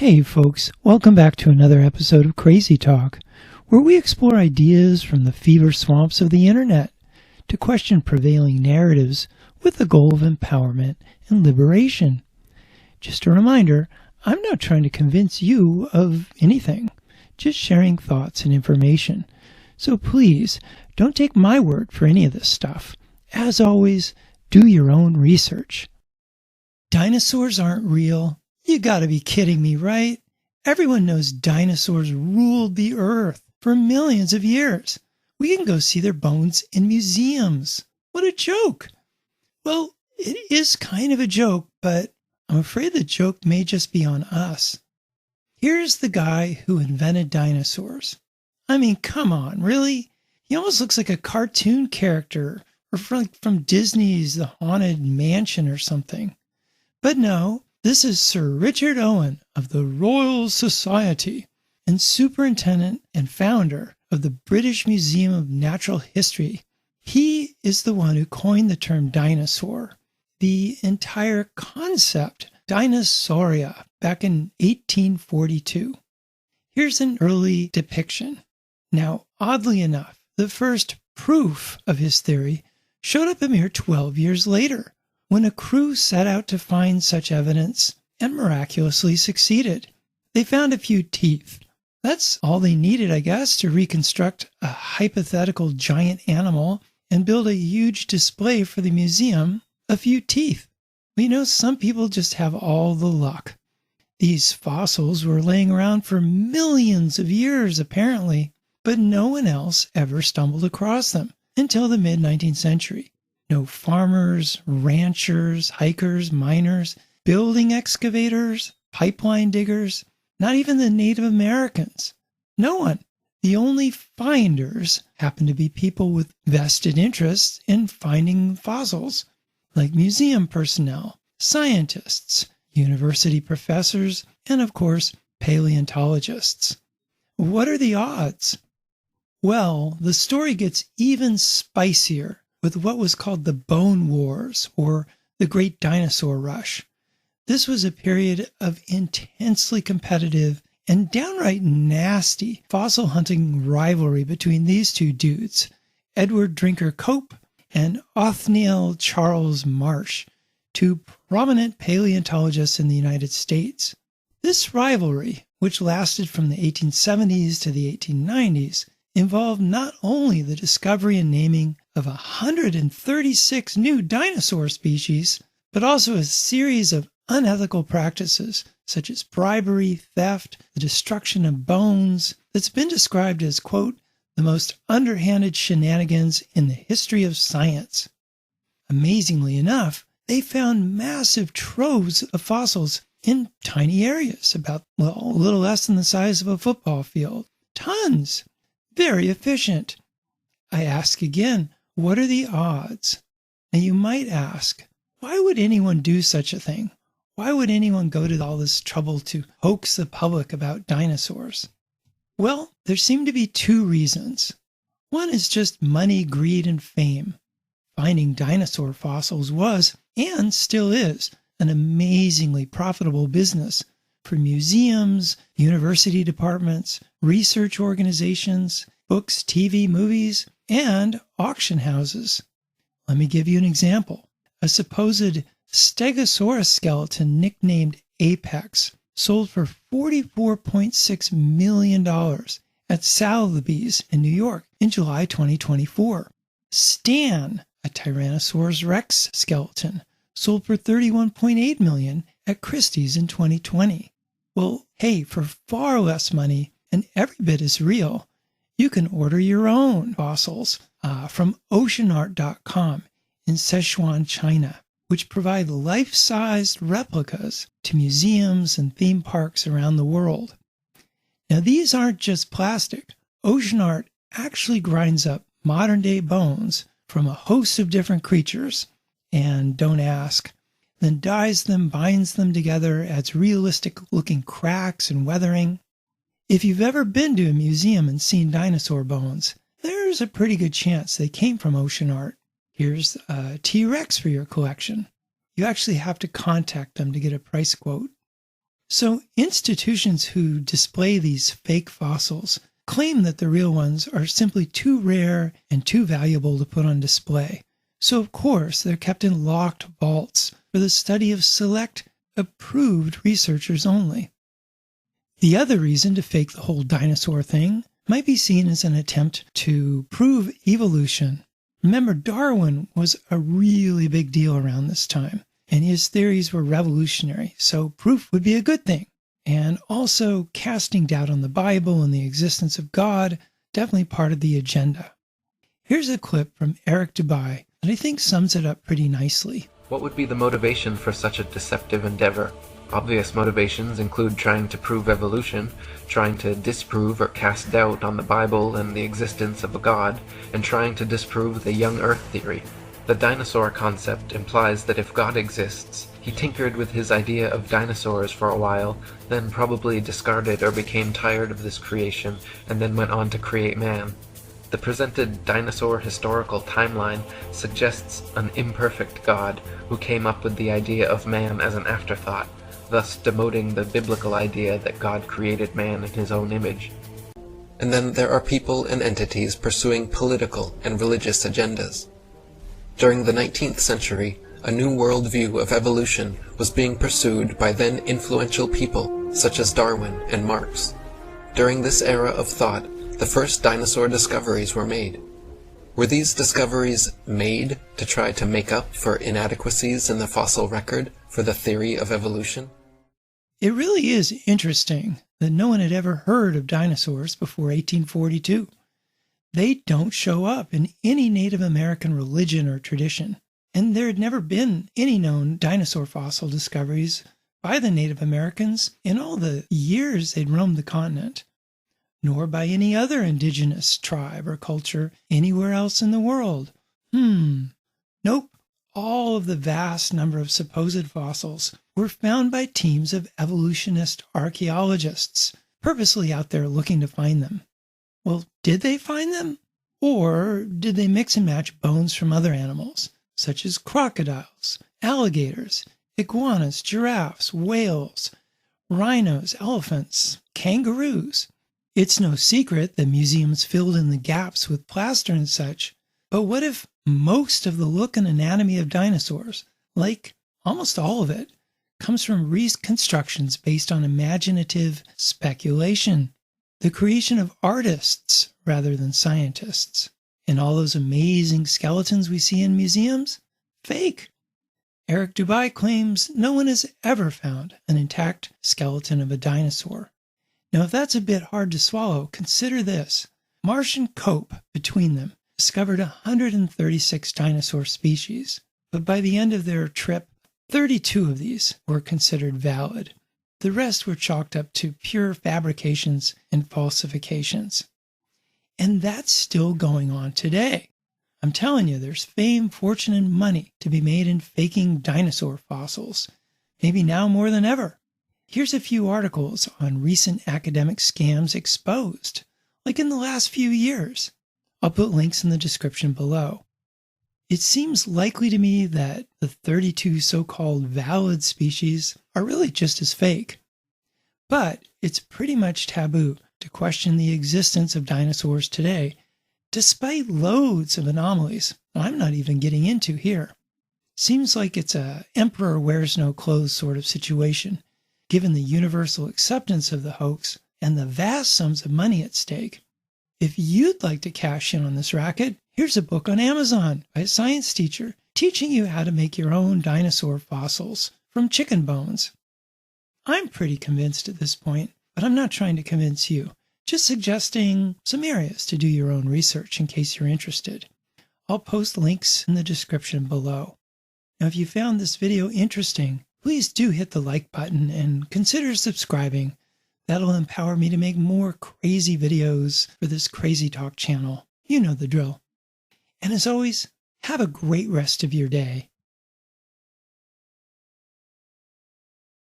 Hey folks, welcome back to another episode of Crazy Talk, where we explore ideas from the fever swamps of the internet to question prevailing narratives with the goal of empowerment and liberation. Just a reminder, I'm not trying to convince you of anything, just sharing thoughts and information. So please, don't take my word for any of this stuff. As always, do your own research. Dinosaurs aren't real. You gotta be kidding me, right? Everyone knows dinosaurs ruled the earth for millions of years. We can go see their bones in museums. What a joke! Well, it is kind of a joke, but I'm afraid the joke may just be on us. Here's the guy who invented dinosaurs. I mean, come on, really? He almost looks like a cartoon character or from Disney's The Haunted Mansion or something. But no. This is Sir Richard Owen of the Royal Society and superintendent and founder of the British Museum of Natural History. He is the one who coined the term dinosaur, the entire concept, Dinosauria, back in 1842. Here's an early depiction. Now, oddly enough, the first proof of his theory showed up a mere 12 years later, when a crew set out to find such evidence and miraculously succeeded. They found a few teeth. That's all they needed, I guess, to reconstruct a hypothetical giant animal and build a huge display for the museum, a few teeth. We know some people just have all the luck. These fossils were laying around for millions of years, apparently, but no one else ever stumbled across them until the mid-19th century. No farmers, ranchers, hikers, miners, building excavators, pipeline diggers, not even the Native Americans. No one. The only finders happen to be people with vested interests in finding fossils, like museum personnel, scientists, university professors, and of course, paleontologists. What are the odds? Well, the story gets even spicier with what was called the Bone Wars, or the Great Dinosaur Rush. This was a period of intensely competitive and downright nasty fossil hunting rivalry between these two dudes, Edward Drinker Cope and Othniel Charles Marsh, two prominent paleontologists in the United States. This rivalry, which lasted from the 1870s to the 1890s, involved not only the discovery and naming of 136 new dinosaur species, but also a series of unethical practices such as bribery, theft, the destruction of bones, that's been described as, quote, the most underhanded shenanigans in the history of science. Amazingly enough, they found massive troves of fossils in tiny areas, about, a little less than the size of a football field. Tons! Very efficient. I ask again, what are the odds? And you might ask, why would anyone do such a thing? Why would anyone go to all this trouble to hoax the public about dinosaurs? Well, there seem to be two reasons. One is just money, greed, and fame. Finding dinosaur fossils was, and still is, an amazingly profitable business for museums, university departments, research organizations, books, TV, movies, and auction houses. Let me give you an example. A supposed Stegosaurus skeleton nicknamed Apex sold for $44.6 million at Sotheby's in New York in July 2024. Stan, a Tyrannosaurus Rex skeleton, sold for $31.8 million at Christie's in 2020. Well, hey, for far less money, and every bit as real, you can order your own fossils from oceanart.com in Sichuan, China, which provide life-sized replicas to museums and theme parks around the world. Now, these aren't just plastic. Oceanart actually grinds up modern-day bones from a host of different creatures, and don't ask, then dyes them, binds them together, adds realistic-looking cracks and weathering. If you've ever been to a museum and seen dinosaur bones, there's a pretty good chance they came from Oceanart. Here's a T-Rex for your collection. You actually have to contact them to get a price quote. So institutions who display these fake fossils claim that the real ones are simply too rare and too valuable to put on display. So of course they're kept in locked vaults for the study of select, approved researchers only. The other reason to fake the whole dinosaur thing might be seen as an attempt to prove evolution. Remember, Darwin was a really big deal around this time, and his theories were revolutionary, so proof would be a good thing. And also casting doubt on the Bible and the existence of God, definitely part of the agenda. Here's a clip from Eric Dubai that I think sums it up pretty nicely. What would be the motivation for such a deceptive endeavor? Obvious motivations include trying to prove evolution, trying to disprove or cast doubt on the Bible and the existence of a God, and trying to disprove the young Earth theory. The dinosaur concept implies that if God exists, he tinkered with his idea of dinosaurs for a while, then probably discarded or became tired of this creation, and then went on to create man. The presented dinosaur historical timeline suggests an imperfect God who came up with the idea of man as an afterthought, thus demoting the biblical idea that God created man in his own image. And then there are people and entities pursuing political and religious agendas. During the 19th century, a new worldview of evolution was being pursued by then influential people such as Darwin and Marx. During this era of thought, the first dinosaur discoveries were made. Were these discoveries made to try to make up for inadequacies in the fossil record for the theory of evolution? It really is interesting that no one had ever heard of dinosaurs before 1842. They don't show up in any Native American religion or tradition, and there had never been any known dinosaur fossil discoveries by the Native Americans in all the years they'd roamed the continent, nor by any other indigenous tribe or culture anywhere else in the world. Nope. All of the vast number of supposed fossils were found by teams of evolutionist archaeologists, purposely out there looking to find them. Well, did they find them? Or did they mix and match bones from other animals, such as crocodiles, alligators, iguanas, giraffes, whales, rhinos, elephants, kangaroos? It's no secret that museums filled in the gaps with plaster and such, but what if most of the look and anatomy of dinosaurs, like almost all of it, comes from reconstructions based on imaginative speculation, the creation of artists rather than scientists? And all those amazing skeletons we see in museums? Fake. Eric Dubai claims no one has ever found an intact skeleton of a dinosaur. Now, if that's a bit hard to swallow, consider this. Marsh and Cope, between them, discovered 136 dinosaur species, but by the end of their trip, 32 of these were considered valid. The rest were chalked up to pure fabrications and falsifications. And that's still going on today. I'm telling you, there's fame, fortune, and money to be made in faking dinosaur fossils, maybe now more than ever. Here's a few articles on recent academic scams exposed, like in the last few years. I'll put links in the description below. It seems likely to me that the 32 so-called valid species are really just as fake. But it's pretty much taboo to question the existence of dinosaurs today, despite loads of anomalies I'm not even getting into here. Seems like it's a emperor wears no clothes sort of situation, given the universal acceptance of the hoax and the vast sums of money at stake. If you'd like to cash in on this racket, here's a book on Amazon by a science teacher teaching you how to make your own dinosaur fossils from chicken bones. I'm pretty convinced at this point, but I'm not trying to convince you, just suggesting some areas to do your own research in case you're interested. I'll post links in the description below. Now, if you found this video interesting, please do hit the like button and consider subscribing. That'll empower me to make more crazy videos for this Crazy Talk channel. You know the drill. And as always, have a great rest of your day.